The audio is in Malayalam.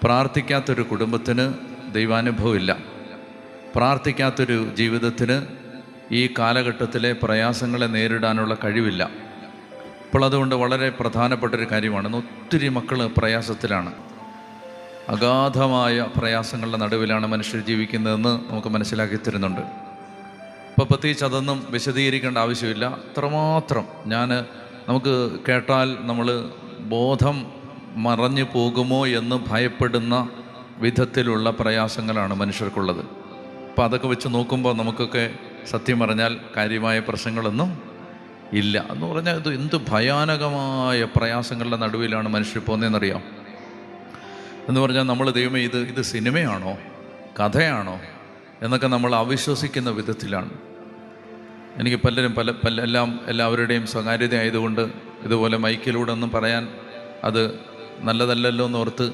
പ്രാർത്ഥിക്കാത്തൊരു കുടുംബത്തിന് ദൈവാനുഭവമില്ല. പ്രാർത്ഥിക്കാത്തൊരു ജീവിതത്തിന് ഈ കാലഘട്ടത്തിലെ പ്രയാസങ്ങളെ നേരിടാനുള്ള കഴിവില്ല. അപ്പോൾ അതുകൊണ്ട് വളരെ പ്രധാനപ്പെട്ടൊരു കാര്യമാണ്. ഒത്തിരി മക്കൾ പ്രയാസത്തിലാണ്, അഗാധമായ പ്രയാസങ്ങളുടെ നടുവിലാണ് മനുഷ്യർ ജീവിക്കുന്നതെന്ന് നമുക്ക് മനസ്സിലാക്കി തരുന്നുണ്ട്. അപ്പോൾ പ്രത്യേകിച്ച് അതൊന്നും വിശദീകരിക്കേണ്ട ആവശ്യമില്ല. അത്രമാത്രം നമുക്ക് കേട്ടാൽ നമ്മൾ ബോധം മറഞ്ഞു പോകുമോ എന്ന് ഭയപ്പെടുന്ന വിധത്തിലുള്ള പ്രയാസങ്ങളാണ് മനുഷ്യർക്കുള്ളത്. അപ്പോൾ അതൊക്കെ വെച്ച് നോക്കുമ്പോൾ നമുക്കൊക്കെ സത്യം പറഞ്ഞാൽ കാര്യമായ പ്രശ്നങ്ങളൊന്നും ഇല്ല എന്ന് പറഞ്ഞാൽ ഇത് എന്ത് ഭയാനകമായ പ്രയാസങ്ങളുടെ നടുവിലാണ് മനുഷ്യർ പോകുന്നതെന്നറിയാം. എന്ന് പറഞ്ഞാൽ നമ്മൾ ദൈവമേ ഇത് സിനിമയാണോ കഥയാണോ എന്നൊക്കെ നമ്മൾ അവിശ്വസിക്കുന്ന വിധത്തിലാണ്. എനിക്ക് എല്ലാവരുടെയും സ്വകാര്യത ആയതുകൊണ്ട് ഇതുപോലെ മൈക്കിലൂടെ ഒന്നും പറയാൻ അത് നല്ലതല്ലല്ലോ എന്നോർത്ത്